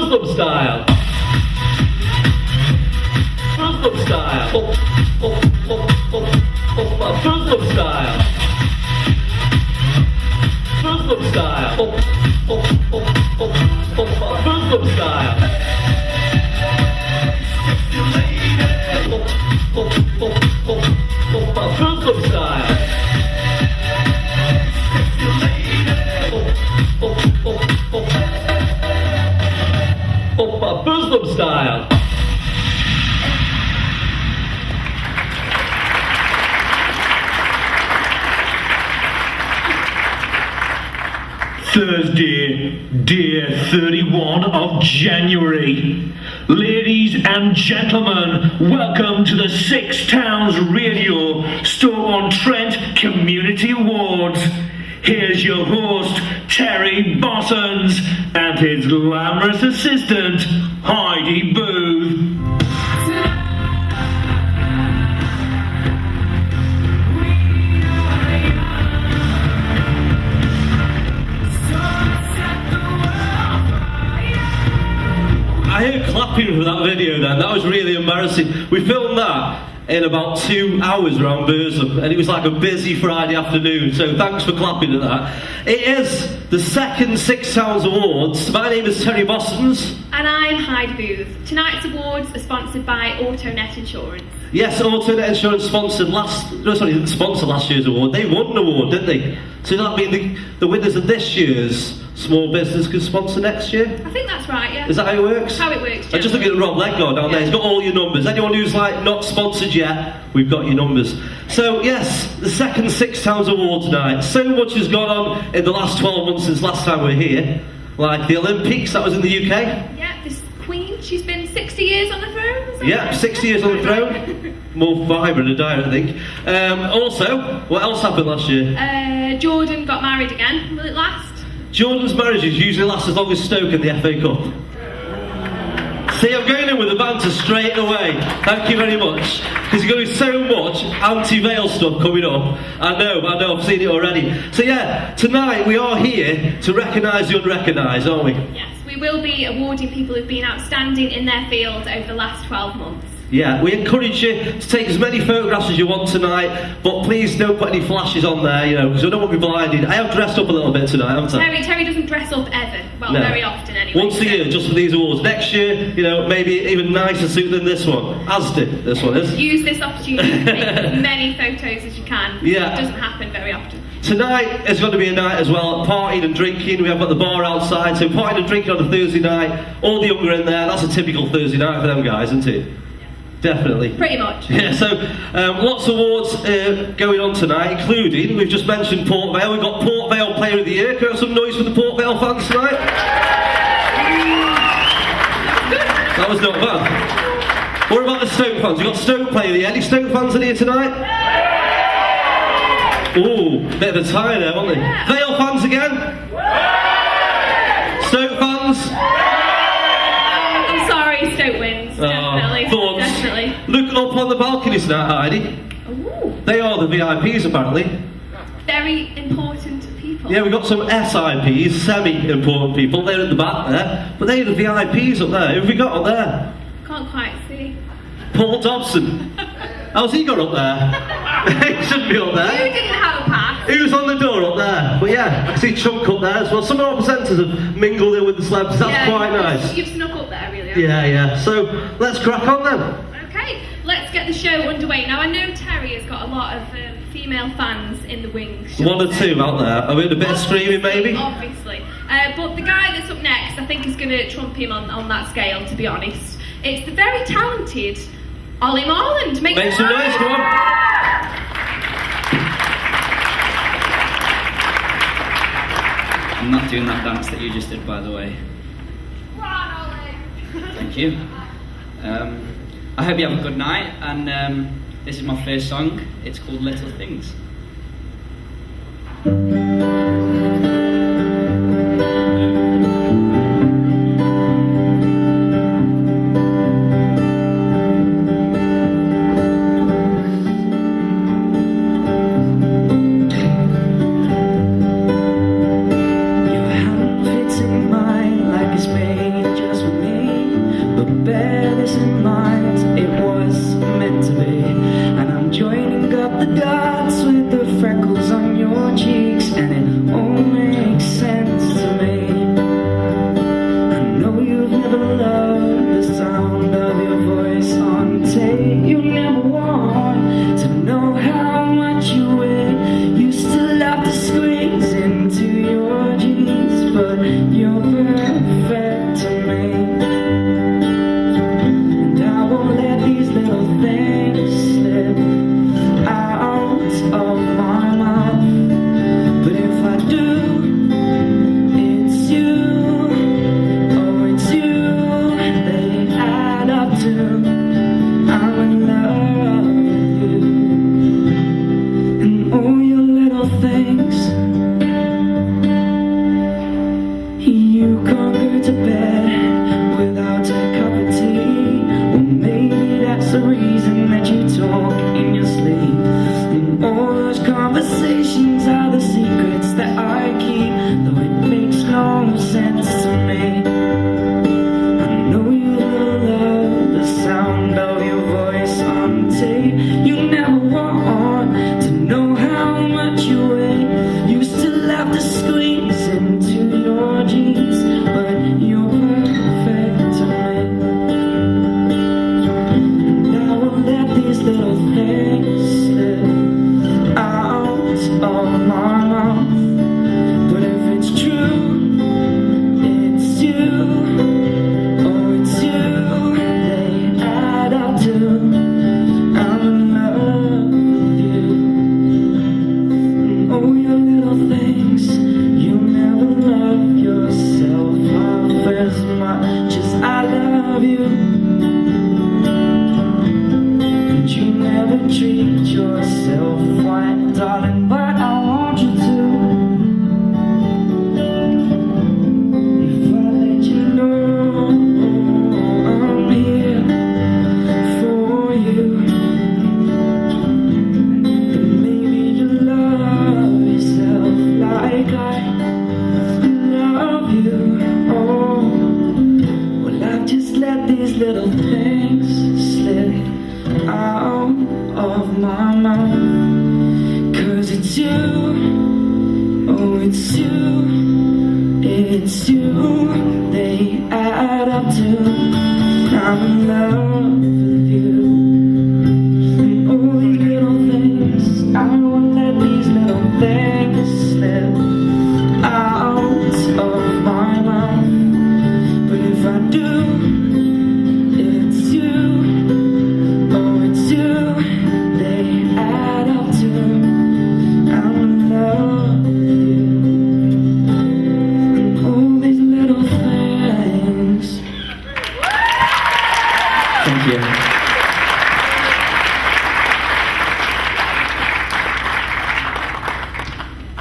Muslim style. Muslim style. Muslim style. Muslim style. Muslim style. Muslim style. Muslim style. Thursday, day 31 of January. Ladies and gentlemen, welcome to the Six Towns Radio Stoke-on-Trent Community Awards. Here's your host, Terry Bossons, and his glamorous assistant, Heidi Booth. I heard clapping for that video then, that was really embarrassing. We filmed that in about 2 hours around Bursam, and it was like a busy Friday afternoon, so thanks for clapping at that. It is the second Six Towns Awards. My name is Terry Bossons. And I'm Heidi Booth. Tonight's awards are sponsored by AutoNet Insurance. Yes, AutoNet Insurance sponsored last year's award. They won an award, didn't they? So that means the winners of this year's small business could sponsor next year? I think that's right, yeah. Is that how it works? How it works, I just look at Rob Leggaard down there, he's got all your numbers. Anyone who's like not sponsored yet, we've got your numbers. So yes, the second Six Towns Award tonight. So much has gone on in the last 12 months since last time we were here. Like the Olympics, that was in the UK. Yeah, this Queen, she's been 60 years on the throne. Yeah, 60 years on the throne. More vibrant and dire, I think. Also, what else happened last year? Jordan got married again. Will it last? Jordan's marriages usually last as long as Stoke in the FA Cup. See, I'm going in with the banter straight away. Thank you very much. Because you're going to be so much anti-Vale stuff coming up. I know, I've seen it already. So yeah, tonight we are here to recognise the unrecognised, aren't we? Yes, we will be awarding people who've been outstanding in their field over the last 12 months. Yeah, we encourage you to take as many photographs as you want tonight, but please don't put any flashes on there, you know, because I don't want to be blinded. I have dressed up a little bit tonight, haven't I? Terry doesn't dress up ever. Well, no. Very often anyway. Once a year, just for these awards. Next year, you know, maybe even nicer suit than this one. As did this one is. Use this opportunity to take as many photos as you can. Yeah. It doesn't happen very often. Tonight is going to be a night as well, partying and drinking. We have got the bar outside, so partying and drinking on a Thursday night. All the younger in there. That's a typical Thursday night for them guys, isn't it? Definitely. Pretty much. Yeah, so lots of awards going on tonight, including, we've just mentioned Port Vale. We've got Port Vale Player of the Year. Can we have some noise for the Port Vale fans tonight? That was not bad. What about the Stoke fans? We've got Stoke Player of the Year. Any Stoke fans in here tonight? Ooh, bit of a tie there, wasn't it? Vale fans again? Stoke fans? I'm sorry, Stoke wins. Definitely. Thoughts? Definitely. Look up on the balcony tonight, Heidi. Ooh. They are the VIPs apparently. Very important people. Yeah, we've got some SIPs, semi-important people. They're at the back there, but they're the VIPs up there. Who have we got up there? Can't quite see. Paul Dobson. How's he got up there? He shouldn't be up You there. didn't have a pass. Who's on the door up there? But yeah, I can see Chunk up there as well. Some of our presenters have mingled in with the celebs. That's quite nice. You've snuck up there, really. haven't you? Yeah. So let's crack on then. Okay, let's get the show underway. Now, I know Terry has got a lot of female fans in the wings. One or two out there. I mean, a bit of screaming maybe. Obviously. But the guy that's up next, I think, is going to trump him on that scale, to be honest. It's the very talented Ollie Morland. Make some noise, come on. I'm not doing that dance that you just did, by the way. Come on, Ollie. Thank you. I hope you have a good night, and this is my first song. It's called Little Things. Your hand fits in mine like it's made just for me. But bear this in mind, it was meant to be. And I'm joining up the dots with the freckles on your cheeks, and it all makes sense to me. I know you've never loved the sound of your voice on tape. You never want to know how much you weigh. You still have to squeeze into your jeans, but you're perfect to me. And I won't let these little things slip out of my mouth. But if I do, it's you, oh it's you, they add up to I'm in love with you. And all your little things. You can't go to bed without a cup of tea. Well, maybe that's the reason that you talk in your sleep. And all those conversations are the secrets that I keep, though it makes no sense to me. I know you love the sound of your voice on tape. You never want to know how much you weigh. You still have to squeeze into your jeans, but you're perfect to me. And I won't let these little things slip out of my mouth. But if it's true, it's you, oh it's you, they add up to I'm in love with you. And all your little things, you never love yourself half as much as I love you. And you never treat yourself right, darling, but I want you to. If I let you know I'm here for you, then maybe you love yourself like I love you. Oh, well I've just let these little things slip out of my mouth. 'Cause it's you, oh it's you, it's you, they add up to I'm in love with you. And all these little things, I won't let these little things slip out of my mouth. But if I do, it's you, oh it's you, they add up to I'm in love with you. And all these little things. Thank you.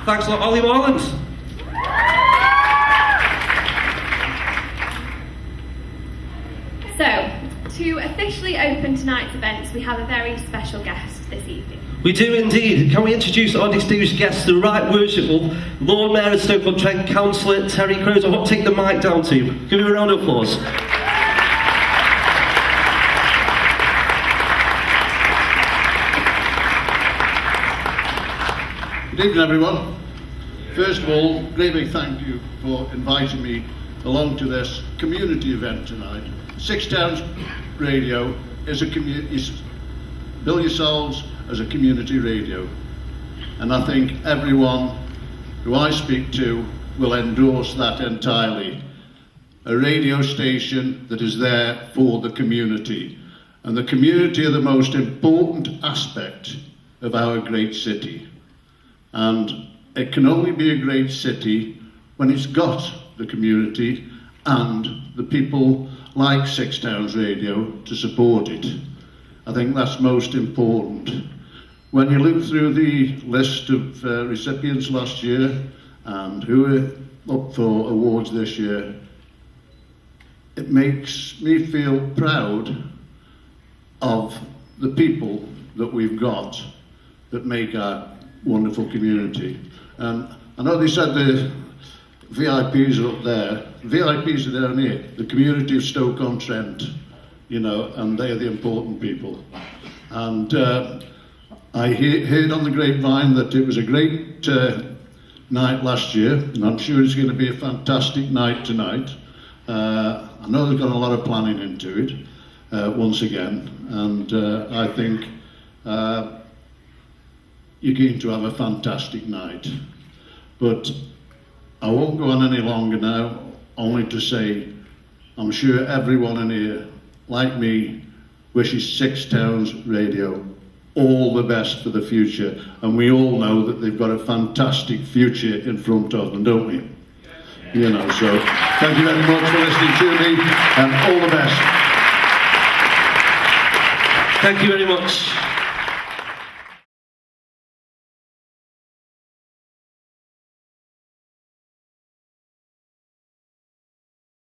Thanks a lot, Ollie Marland. So, to officially open tonight's events, we have a very special guest this evening. We do indeed. Can we introduce our distinguished guest, the Right Worshipful Lord Mayor of Stoke-on-Trent, Councillor Terry Crows. I want to take the mic down to you. Give him a round of applause. Good evening, everyone. First of all, great big thank you for inviting me along to this community event tonight. Six Towns Radio is a community. Bill yourselves as a community radio, and I think everyone who I speak to will endorse that entirely. A radio station that is there for the community, and the community are the most important aspect of our great city. And it can only be a great city when it's got the community and the people like Six Towns Radio to support it. I think that's most important. When you look through the list of recipients last year and who are up for awards this year, it makes me feel proud of the people that we've got that make our wonderful community. And I know they said VIPs are up there. VIPs are down here. The community of Stoke-on-Trent, you know, and they're the important people. And I heard on the grapevine that it was a great night last year, and I'm sure it's going to be a fantastic night tonight. I know they've got a lot of planning into it, once again, and I think you're going to have a fantastic night. But I won't go on any longer now, only to say I'm sure everyone in here, like me, wishes Six Towns Radio all the best for the future, and we all know that they've got a fantastic future in front of them, don't we? You know, so thank you very much for listening to me, and all the best. Thank you very much.